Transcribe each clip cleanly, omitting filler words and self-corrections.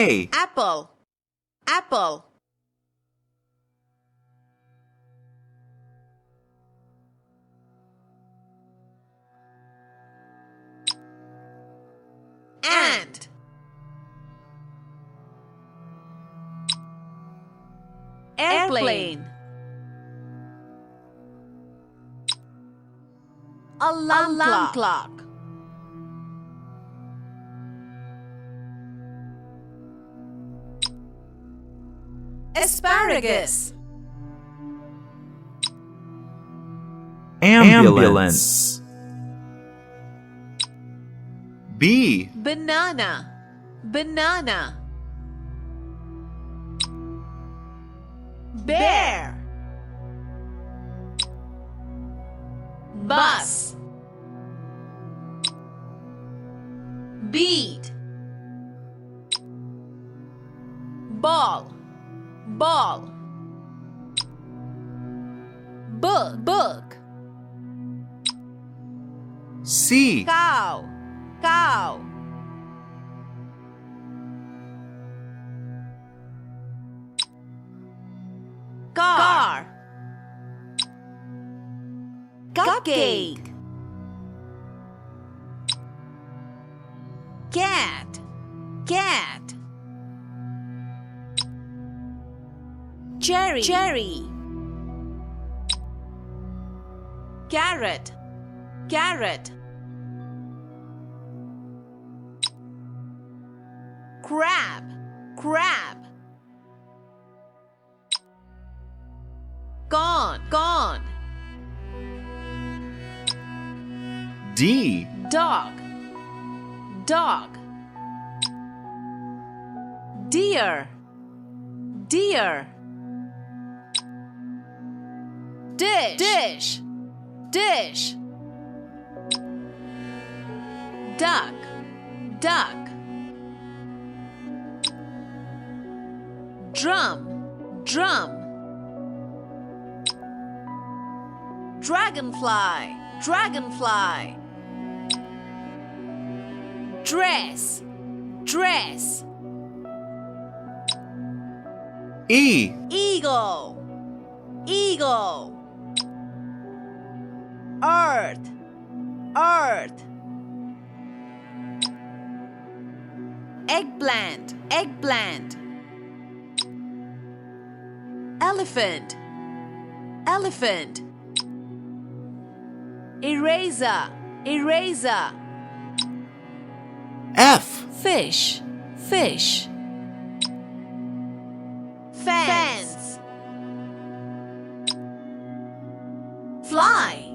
A. Apple, apple. Ant, airplane. Alarm clock. Asparagus, Ambulance. B. banana, banana. Bear, bus. Bead, ball, ball. Book. C. Cow, cow. Car, cupcake. Cat, cat. Cherry, carrot, carrot. Crab, crab. Gone. D. Dog, deer. Dish. Duck. Drum. Dragonfly. Dress. E. Eagle. Earth. Eggplant. Elephant. Eraser. F. Fish. Fence. Fly.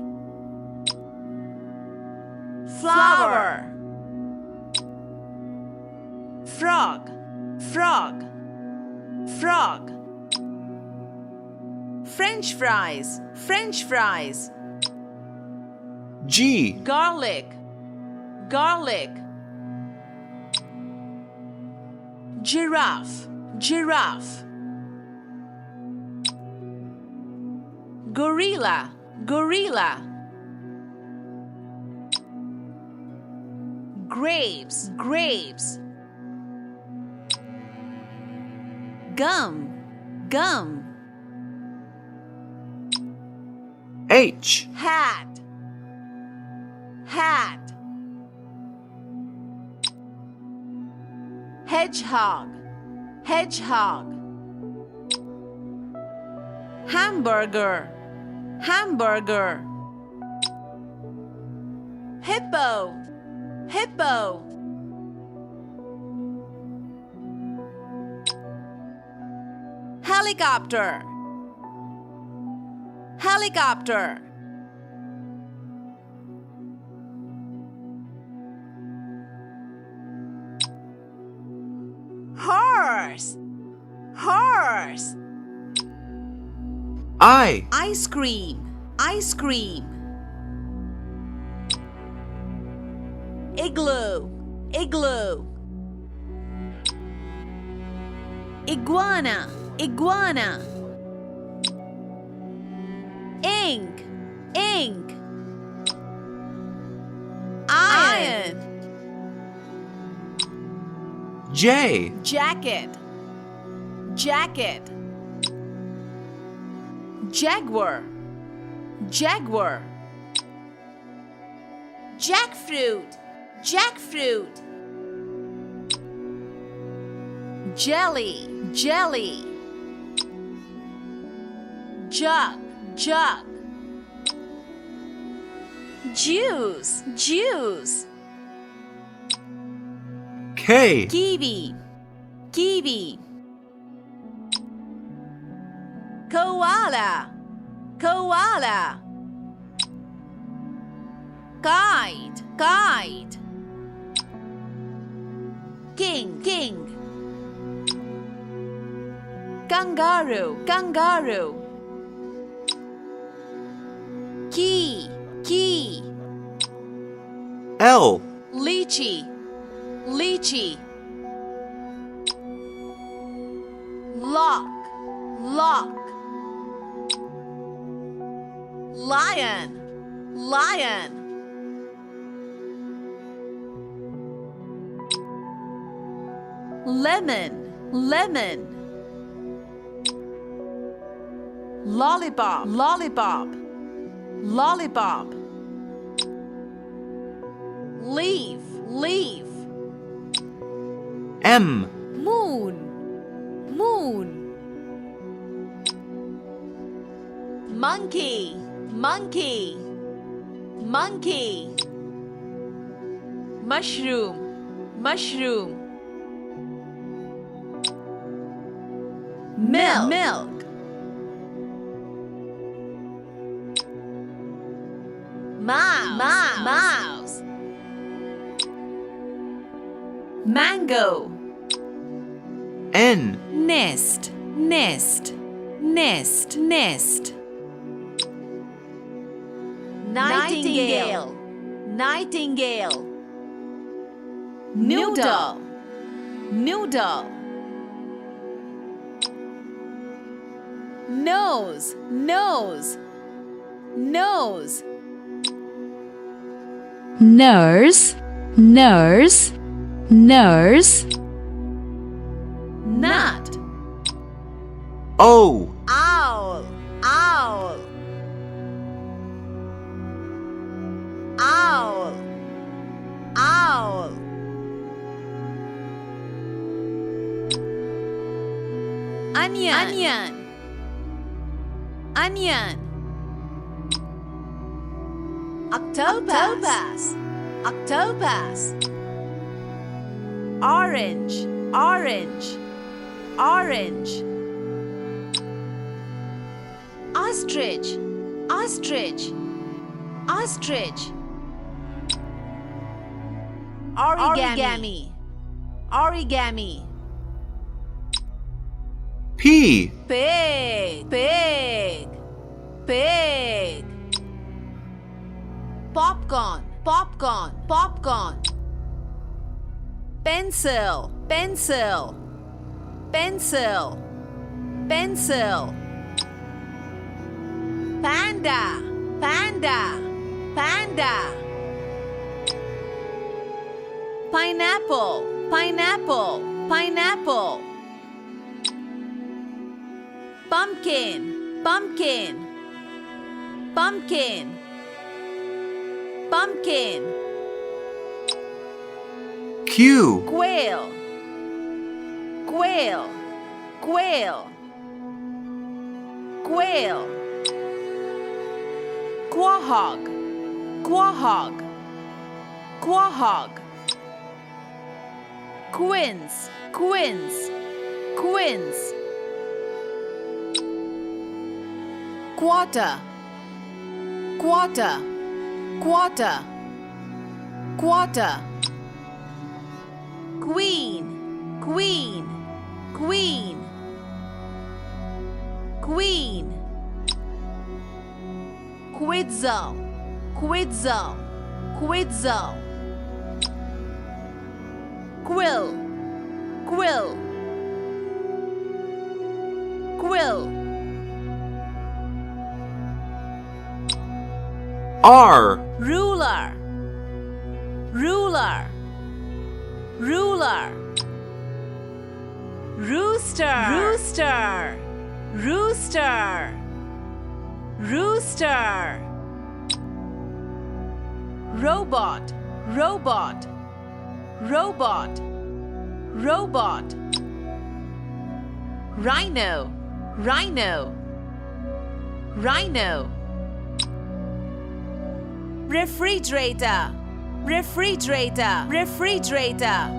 Flower. Frog. French fries. G. Garlic. Giraffe. Gorilla. Grapes. Gum. H. Hat. Hedgehog. Hamburger. Hippo. Helicopter. Horse. I. Ice cream. Igloo. Iguana. Ink. Iron. J. Jacket, jacket. Jaguar, jaguar. Jackfruit, jackfruit. Jelly, jelly. Jug, jug. Juice, juice. K. Kiwi, kiwi. Koala, koala. Kite, kite. King, king. Kangaroo, kangaroo. Key, key. L. Lychee, lychee. Lock, lock. Lion, lion. Lemon, lemon. Lollipop, lollipop. Lollipop. Leaf, leaf. M. Moon, moon. Monkey, monkey. Monkey. Mushroom, mushroom. Milk, milk. Mouse, mouse, mouse. Mango. N. Nest, nest, nest, nest. Nightingale, nightingale. Noodle, noodle. Nose, nose, nose. Nurse, nurse, nurse. Nut. O. Owl, owl. Owl, owl. Onion, onion. Onion. Octopus, octopus. Orange, orange, orange. Ostrich, ostrich, ostrich. Origami, origami. P. Pig, pig, pig. Popcorn, popcorn, popcorn. Pencil, pencil, pencil, pencil. Panda, panda, panda. Pineapple, pineapple, pineapple. Pumpkin, pumpkin, pumpkin, pumpkin. Q. Quail, quail, quail, quail. Quahog, quahog, quahog. Quince, quince, quince. Quarter, quarter, quarter, quarter. Queen, queen, queen, queen. Quetzal, quetzal, quetzal. Quill, quill, quill. R. Ruler, ruler, ruler. Rooster, rooster, rooster, rooster. Robot, robot, robot, robot. Rhino, rhino, rhino. Refrigerator, refrigerator, refrigerator,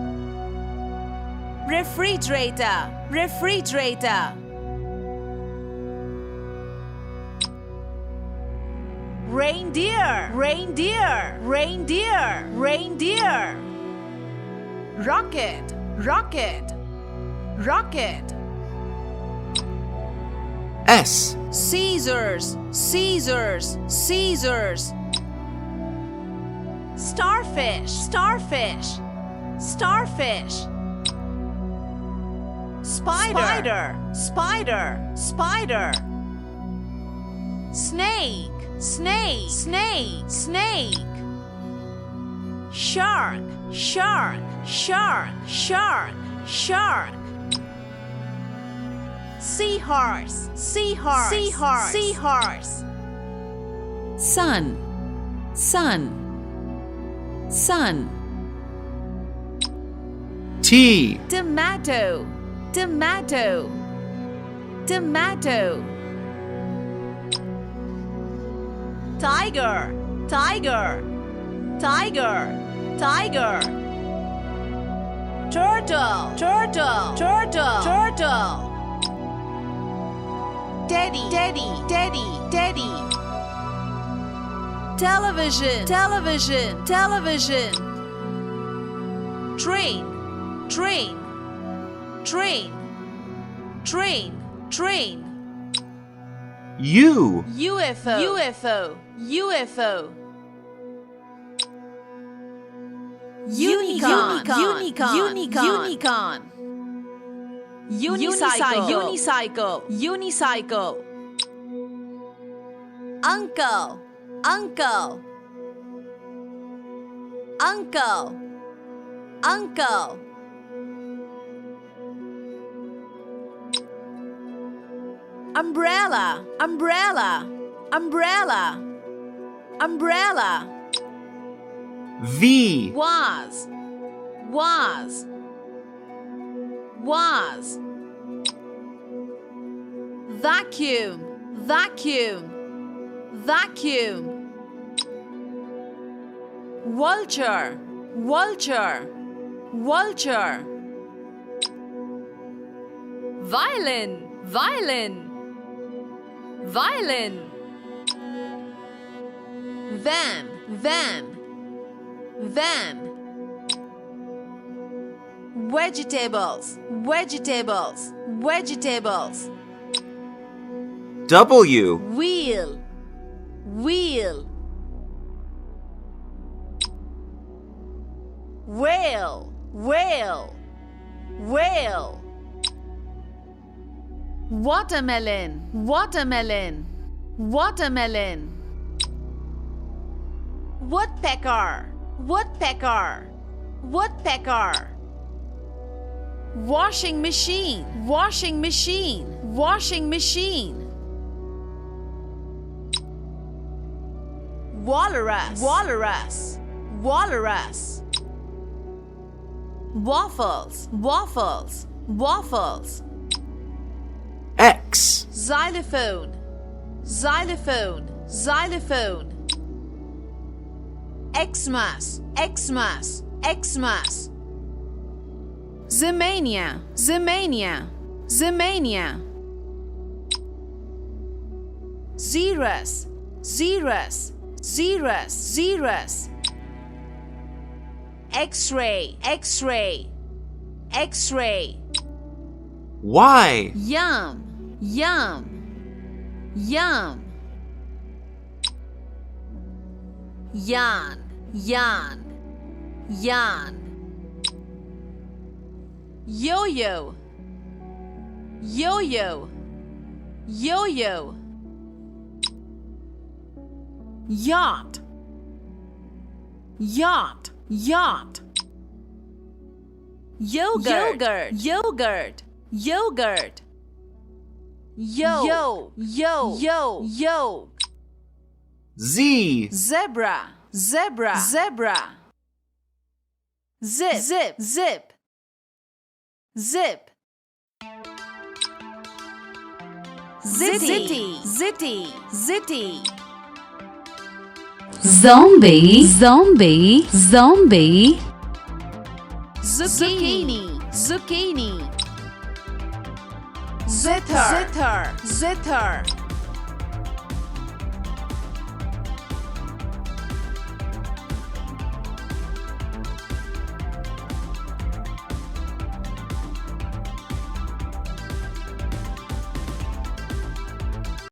refrigerator, refrigerator. Reindeer, reindeer, reindeer, reindeer. Rocket, rocket, rocket. S. Scissors, scissors, scissors. Starfish, starfish, starfish. Spider, spider, spider. Snake, snake, snake, snake. Shark, shark, shark, shark, shark. Seahorse, seahorse, seahorse, seahorse. Sun, sun, sun. T. Tomato, tomato, tomato. Tiger, tiger, tiger, tiger. Turtle, turtle, turtle, turtle. Teddy, teddy, teddy, teddy. Television, television, television. Train, train, train, train, train. U. UFO, UFO, UFO. Unicorn, unicorn, unicorn. Unicycle, unicycle, unicycle. Uncle, uncle, uncle, uncle. Umbrella, umbrella, umbrella, umbrella. V. Was, was, was. Vacuum, vacuum, vacuum. Vulture, vulture, vulture. Violin, violin, violin. Van, van, van. Vegetables, vegetables, vegetables. W. Wheel, wheel. Whale, whale, whale. Watermelon, watermelon, watermelon. Woodpecker, woodpecker, woodpecker. Washing machine, washing machine, washing machine. Walrus, walrus, walrus. Waffles, waffles, waffles. X. Xylophone, xylophone, xylophone. Xmas, Xmas, Xmas. Zemania, Zemania, Zemania. Xerus, Xerus, Xerus, Xerus. X-ray, X-ray, X-ray. Y. Yum, yum, yum. Yarn, yarn, yarn. Yo-yo, yo-yo, yo-yo. Yacht, yacht, yacht. Yogurt, yogurt, yogurt, Yogurt. Yolk. Z. Zebra. Zip. Zitty. Zombie. Zucchini. Zither.